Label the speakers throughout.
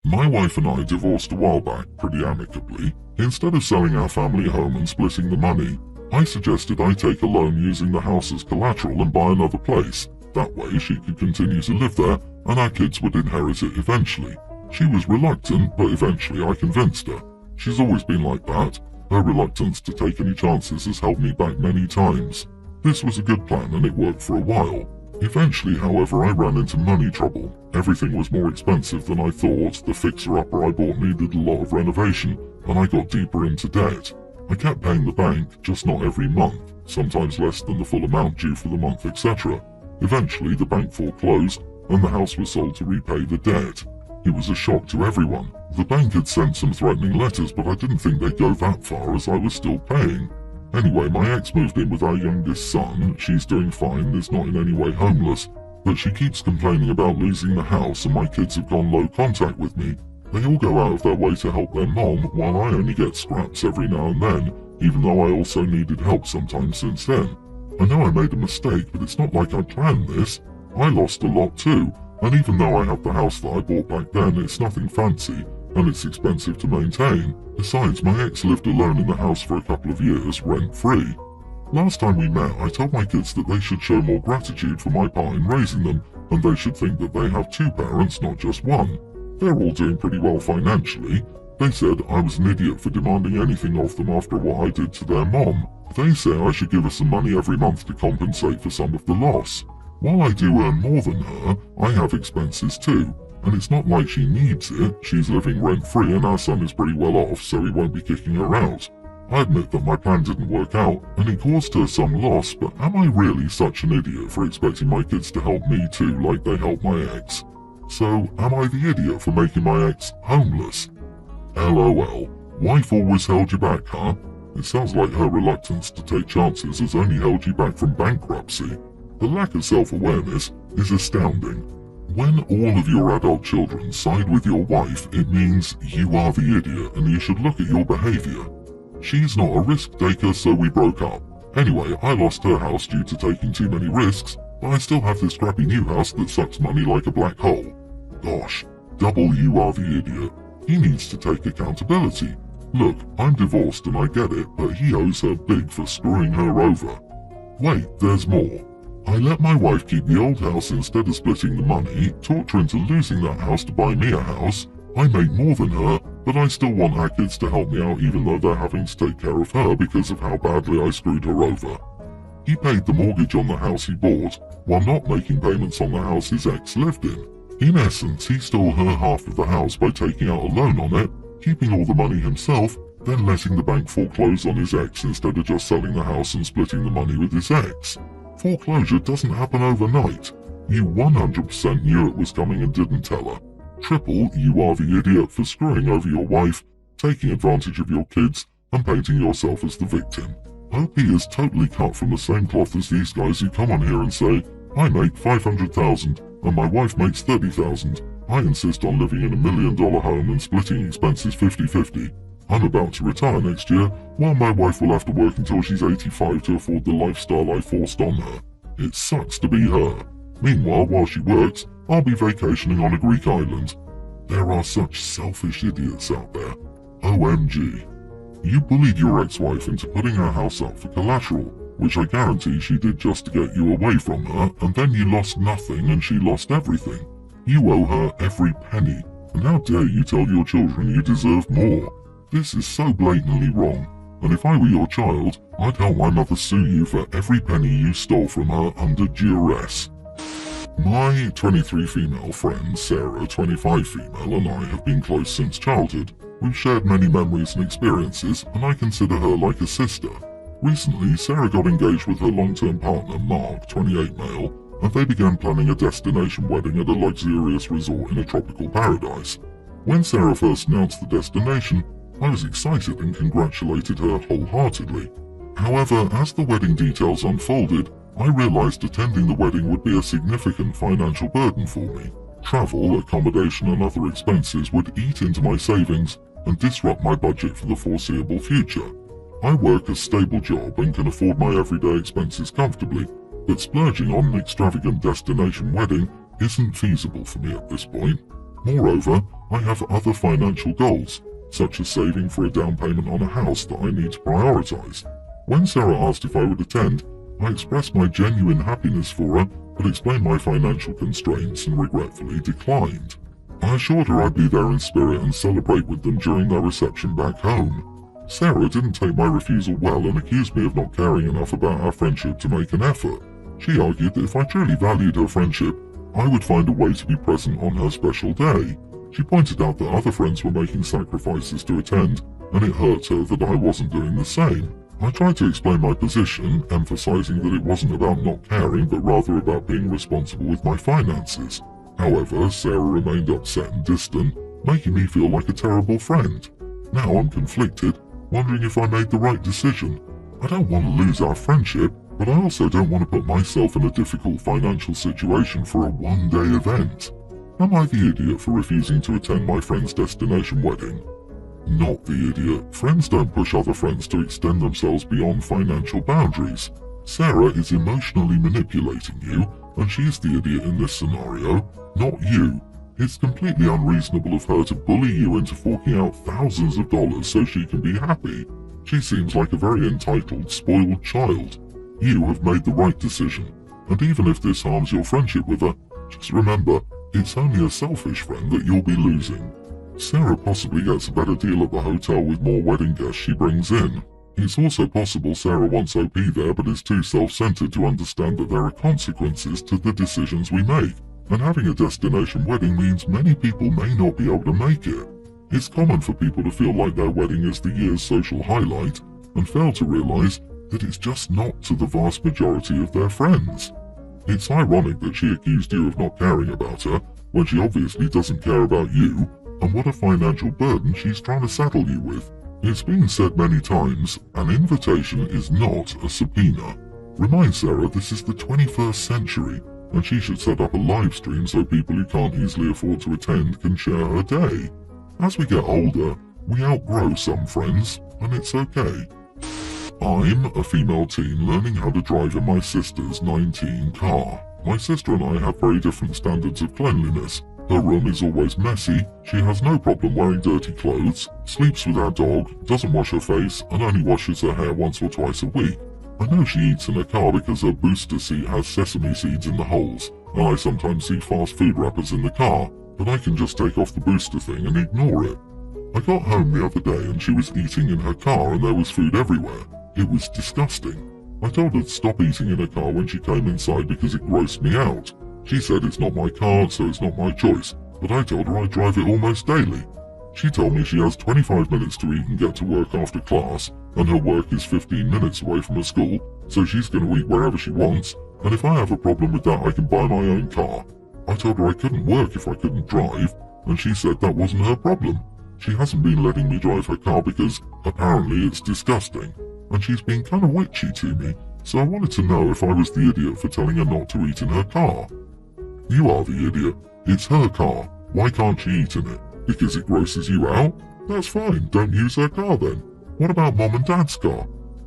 Speaker 1: My wife and I divorced a while back pretty amicably. Instead of selling our family home and splitting the money, I suggested I take a loan using the house as collateral and buy another place. That way she could continue to live there and our kids would inherit it eventually. She was reluctant, but eventually I convinced her. She's always been like that. Her reluctance to take any chances has held me back many times. This was a good plan and it worked for a while. Eventually, however, I ran into money trouble. Everything was more expensive than I thought, the fixer-upper I bought needed a lot of renovation, and I got deeper into debt. I kept paying the bank, just not every month, sometimes less than the full amount due for the month, etc. Eventually, the bank foreclosed, and the house was sold to repay the debt. It was a shock to everyone. The bank had sent some threatening letters, but I didn't think they'd go that far as I was still paying. Anyway, my ex moved in with our youngest son. She's doing fine, is not in any way homeless, but she keeps complaining about losing the house and my kids have gone low contact with me. They all go out of their way to help their mom, while I only get scraps every now and then, even though I also needed help sometimes since then. I know I made a mistake, but it's not like I planned this. I lost a lot too, and even though I have the house that I bought back then, it's nothing fancy, and it's expensive to maintain. Besides, my ex lived alone in the house for a couple of years, rent-free. Last time we met, I told my kids that they should show more gratitude for my part in raising them, and they should think that they have two parents, not just one. They're all doing pretty well financially. They said I was an idiot for demanding anything of them after what I did to their mom. They say I should give her some money every month to compensate for some of the loss. While I do earn more than her, I have expenses too. And it's not like she needs it. She's living rent-free and our son is pretty well off, so he won't be kicking her out. I admit that my plan didn't work out, and it caused her some loss, but am I really such an idiot for expecting my kids to help me too, like they helped my ex? So, am I the idiot for making my ex homeless? LOL. Wife always held you back, huh? It sounds like her reluctance to take chances has only held you back from bankruptcy. The lack of self-awareness is astounding. When all of your adult children side with your wife, it means you are the idiot and you should look at your behavior. She's not a risk taker, so we broke up. Anyway, I lost her house due to taking too many risks, but I still have this crappy new house that sucks money like a black hole. Gosh, double you are the idiot. He needs to take accountability. Look, I'm divorced and I get it, but he owes her big for screwing her over. Wait, there's more. I let my wife keep the old house instead of splitting the money, talked her into losing that house to buy me a house. I make more than her, but I still want our kids to help me out even though they're having to take care of her because of how badly I screwed her over. He paid the mortgage on the house he bought, while not making payments on the house his ex lived in. In essence, he stole her half of the house by taking out a loan on it, keeping all the money himself, then letting the bank foreclose on his ex instead of just selling the house and splitting the money with his ex. Foreclosure doesn't happen overnight. You 100% knew it was coming and didn't tell her. Triple, you are the idiot for screwing over your wife, taking advantage of your kids, and painting yourself as the victim. OP is totally cut from the same cloth as these guys who come on here and say, I make $500,000 and my wife makes $30,000. I insist on living in $1 million home and splitting expenses 50-50. I'm about to retire next year, while my wife will have to work until she's 85 to afford the lifestyle I forced on her. It sucks to be her. Meanwhile, while she works, I'll be vacationing on a Greek island. There are such selfish idiots out there. OMG. You bullied your ex-wife into putting her house up for collateral, which I guarantee she did just to get you away from her, and then you lost nothing and she lost everything. You owe her every penny, and how dare you tell your children you deserve more? This is so blatantly wrong, and if I were your child, I'd help my mother sue you for every penny you stole from her under duress. My 23 female friend, Sarah, 25 female, and I have been close since childhood. We've shared many memories and experiences, and I consider her like a sister. Recently, Sarah got engaged with her long-term partner, Mark, 28 male, and they began planning a destination wedding at a luxurious resort in a tropical paradise. When Sarah first announced the destination, I was excited and congratulated her wholeheartedly. However, as the wedding details unfolded, I realized attending the wedding would be a significant financial burden for me. Travel, accommodation and other expenses would eat into my savings and disrupt my budget for the foreseeable future. I work a stable job and can afford my everyday expenses comfortably, but splurging on an extravagant destination wedding isn't feasible for me at this point. Moreover, I have other financial goals, such as saving for a down payment on a house that I need to prioritize. When Sarah asked if I would attend, I expressed my genuine happiness for her, but explained my financial constraints and regretfully declined. I assured her I'd be there in spirit and celebrate with them during their reception back home. Sarah didn't take my refusal well and accused me of not caring enough about our friendship to make an effort. She argued that if I truly valued her friendship, I would find a way to be present on her special day. She pointed out that other friends were making sacrifices to attend, and it hurt her that I wasn't doing the same. I tried to explain my position, emphasizing that it wasn't about not caring, but rather about being responsible with my finances. However, Sarah remained upset and distant, making me feel like a terrible friend. Now I'm conflicted, wondering if I made the right decision. I don't want to lose our friendship, but I also don't want to put myself in a difficult financial situation for a one-day event. Am I the idiot for refusing to attend my friend's destination wedding? Not the idiot. Friends don't push other friends to extend themselves beyond financial boundaries. Sarah is emotionally manipulating you, and she is the idiot in this scenario, not you. It's completely unreasonable of her to bully you into forking out thousands of dollars so she can be happy. She seems like a very entitled, spoiled child. You have made the right decision, and even if this harms your friendship with her, just remember, it's only a selfish friend that you'll be losing. Sarah possibly gets a better deal at the hotel with more wedding guests she brings in. It's also possible Sarah wants OP there but is too self-centered to understand that there are consequences to the decisions we make, and having a destination wedding means many people may not be able to make it. It's common for people to feel like their wedding is the year's social highlight, and fail to realize that it's just not to the vast majority of their friends. It's ironic that she accused you of not caring about her, when she obviously doesn't care about you, and what a financial burden she's trying to saddle you with. It's been said many times, an invitation is not a subpoena. Remind Sarah this is the 21st century, and she should set up a live stream so people who can't easily afford to attend can share her day. As we get older, we outgrow some friends, and it's okay. I'm a female teen learning how to drive in my sister's 19 car. My sister and I have very different standards of cleanliness. Her room is always messy, she has no problem wearing dirty clothes, sleeps with our dog, doesn't wash her face, and only washes her hair once or twice a week. I know she eats in her car because her booster seat has sesame seeds in the holes, and I sometimes see fast food wrappers in the car, but I can just take off the booster thing and ignore it. I got home the other day and she was eating in her car and there was food everywhere. It was disgusting. I told her to stop eating in her car when she came inside because it grossed me out. She said it's not my car, so it's not my choice, but I told her I drive it almost daily. She told me she has 25 minutes to eat and get to work after class, and her work is 15 minutes away from her school, so she's going to eat wherever she wants, and if I have a problem with that I can buy my own car. I told her I couldn't work if I couldn't drive, and she said that wasn't her problem. She hasn't been letting me drive her car because, apparently, it's disgusting, and she's been kind of witchy to me, so I wanted to know if I was the idiot for telling her not to eat in her car. You are the idiot. It's her car. Why can't she eat in it? Because it grosses you out? That's fine, don't use her car then. What about Mom and Dad's car?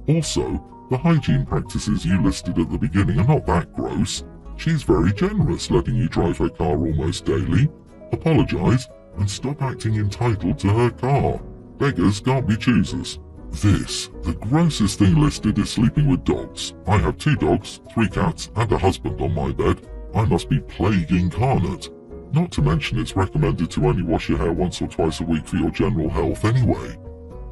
Speaker 1: Also, the hygiene practices you listed at the beginning are not that gross. She's very generous letting you drive her car almost daily. Apologize, and stop acting entitled to her car. Beggars can't be choosers. The grossest thing listed is sleeping with dogs. I have 2 dogs, 3 cats, and a husband on my bed. I must be plague incarnate. Not to mention it's recommended to only wash your hair once or twice a week for your general health anyway.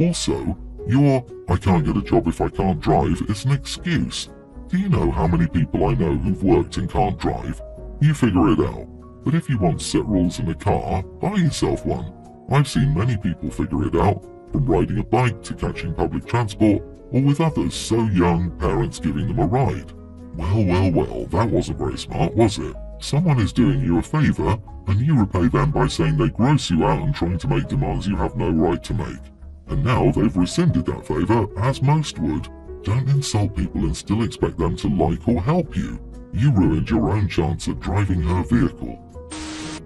Speaker 1: Also, your "I can't get a job if I can't drive" is an excuse. Do you know how many people I know who've worked and can't drive? You figure it out. But if you want set rules in a car, buy yourself one. I've seen many people figure it out, from riding a bike to catching public transport, or with others so young, parents giving them a ride. Well, that wasn't very smart, was it? Someone is doing you a favor, and you repay them by saying they gross you out and trying to make demands you have no right to make. And now they've rescinded that favor, as most would. Don't insult people and still expect them to like or help you. You ruined your own chance at driving her vehicle.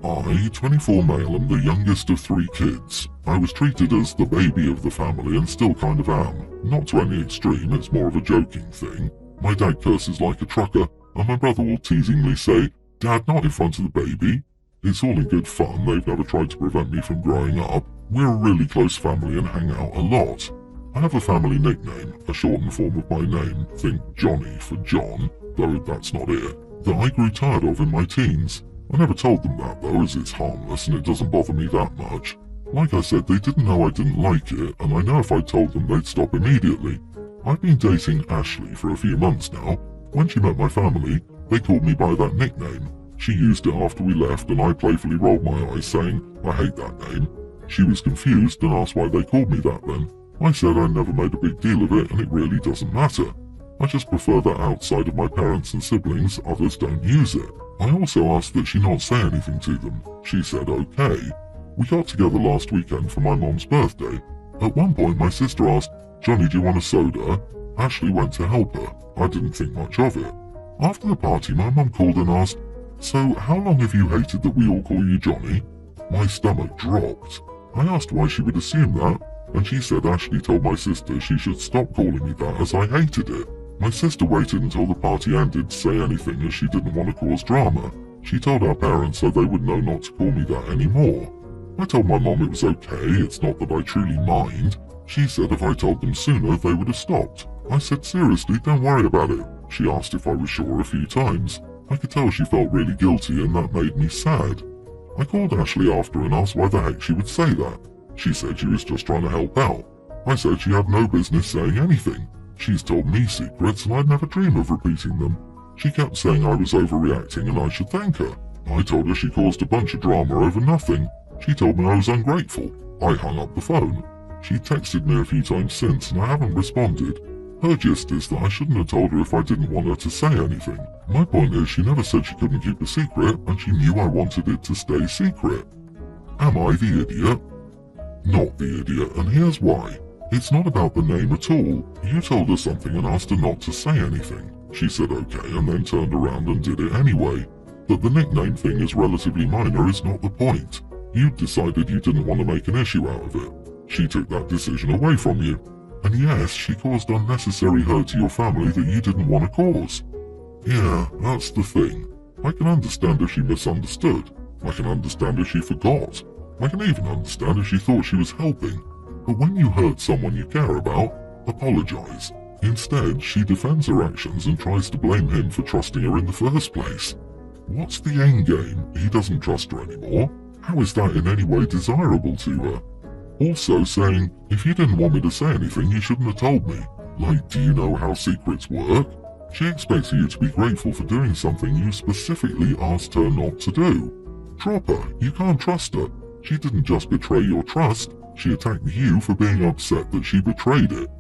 Speaker 1: I, 24 male, am the youngest of 3 kids. I was treated as the baby of the family and still kind of am. Not to any extreme, it's more of a joking thing. My dad curses like a trucker, and my brother will teasingly say, "Dad, not in front of the baby." It's all in good fun, they've never tried to prevent me from growing up. We're a really close family and hang out a lot. I have a family nickname, a shortened form of my name, think Johnny for John, though that's not it, that I grew tired of in my teens. I never told them that though, as it's harmless and it doesn't bother me that much. Like I said, they didn't know I didn't like it, and I know if I told them they'd stop immediately. I've been dating Ashley for a few months now. When she met my family, they called me by that nickname. She used it after we left and I playfully rolled my eyes saying, I hate that name. She was confused and asked why they called me that then. I said I never made a big deal of it and it really doesn't matter. I just prefer that outside of my parents and siblings, others don't use it. I also asked that she not say anything to them. She said okay. We got together last weekend for my mom's birthday. At one point my sister asked, Johnny, do you want a soda? Ashley went to help her. I didn't think much of it. After the party my mum called and asked, so how long have you hated that we all call you Johnny? My stomach dropped. I asked why she would assume that, and she said Ashley told my sister she should stop calling me that as I hated it. My sister waited until the party ended to say anything as she didn't want to cause drama. She told our parents so they would know not to call me that anymore. I told my mom it was okay, it's not that I truly mind. She said if I told them sooner they would have stopped. I said seriously, don't worry about it. She asked if I was sure a few times. I could tell she felt really guilty and that made me sad. I called Ashley after and asked why the heck she would say that. She said she was just trying to help out. I said she had no business saying anything. She's told me secrets and I'd never dream of repeating them. She kept saying I was overreacting and I should thank her. I told her she caused a bunch of drama over nothing. She told me I was ungrateful. I hung up the phone. She texted me a few times since and I haven't responded. Her gist is that I shouldn't have told her if I didn't want her to say anything. My point is she never said she couldn't keep a secret and she knew I wanted it to stay secret. Am I the idiot? Not the idiot, and here's why. It's not about the name at all. You told her something and asked her not to say anything. She said okay and then turned around and did it anyway. That the nickname thing is relatively minor is not the point. You decided you didn't want to make an issue out of it. She took that decision away from you. And yes, she caused unnecessary hurt to your family that you didn't want to cause. Yeah, that's the thing. I can understand if she misunderstood. I can understand if she forgot. I can even understand if she thought she was helping. But when you hurt someone you care about, apologize. Instead, she defends her actions and tries to blame him for trusting her in the first place. What's the end game? He doesn't trust her anymore. How is that in any way desirable to her? Also saying, if you didn't want me to say anything, you shouldn't have told me. Like, do you know how secrets work? She expects you to be grateful for doing something you specifically asked her not to do. Drop her. You can't trust her. She didn't just betray your trust. She attacked you for being upset that she betrayed it.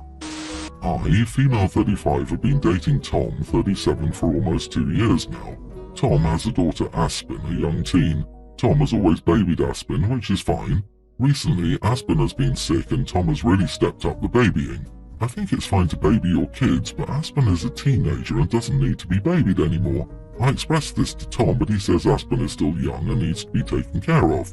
Speaker 1: I, female 35, have been dating Tom, 37, for almost 2 years now. Tom has a daughter Aspen, a young teen. Tom has always babied Aspen, which is fine. Recently, Aspen has been sick and Tom has really stepped up the babying. I think it's fine to baby your kids, but Aspen is a teenager and doesn't need to be babied anymore. I expressed this to Tom, but he says Aspen is still young and needs to be taken care of.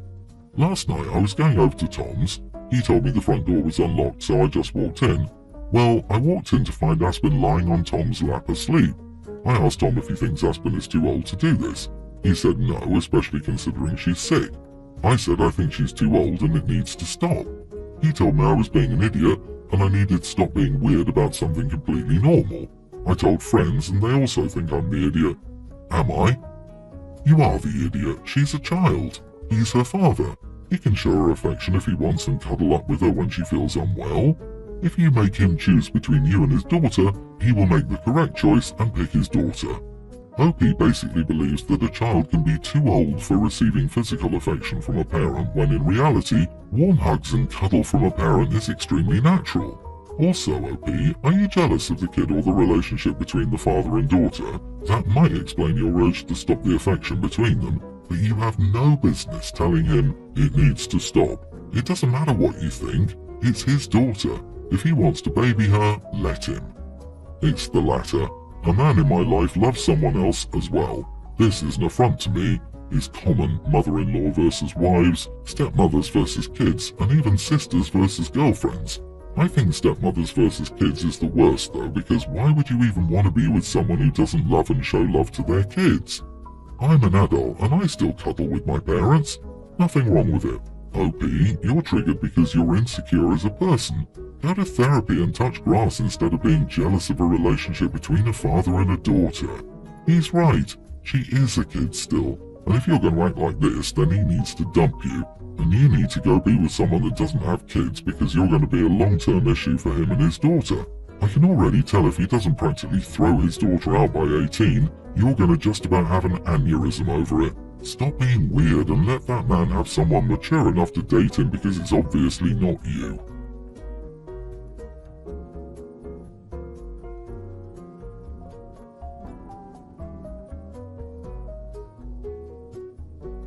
Speaker 1: Last night I was going over to Tom's. He told me the front door was unlocked, so I just walked in. Well, I walked in to find Aspen lying on Tom's lap asleep. I asked Tom if he thinks Aspen is too old to do this. He said no, especially considering she's sick. I said I think she's too old and it needs to stop. He told me I was being an idiot and I needed to stop being weird about something completely normal. I told friends and they also think I'm the idiot. Am I? You are the idiot. She's a child. He's her father. He can show her affection if he wants and cuddle up with her when she feels unwell. If you make him choose between you and his daughter, he will make the correct choice and pick his daughter. OP basically believes that a child can be too old for receiving physical affection from a parent when in reality, warm hugs and cuddle from a parent is extremely natural. Also, OP, are you jealous of the kid or the relationship between the father and daughter? That might explain your urge to stop the affection between them, but you have no business telling him it needs to stop. It doesn't matter what you think, it's his daughter. If he wants to baby her, let him. It's the latter. A man in my life loves someone else as well. This is an affront to me. It's common, mother-in-law versus wives, stepmothers versus kids, and even sisters versus girlfriends. I think stepmothers versus kids is the worst though, because why would you even want to be with someone who doesn't love and show love to their kids? I'm an adult and I still cuddle with my parents. Nothing wrong with it. OP, you're triggered because you're insecure as a person. Go to therapy and touch grass instead of being jealous of a relationship between a father and a daughter. He's right. She is a kid still. And if you're going to act like this, then he needs to dump you. And you need to go be with someone that doesn't have kids because you're going to be a long-term issue for him and his daughter. I can already tell if he doesn't practically throw his daughter out by 18, you're going to just about have an aneurysm over it. Stop being weird and let that man have someone mature enough to date him because it's obviously not you.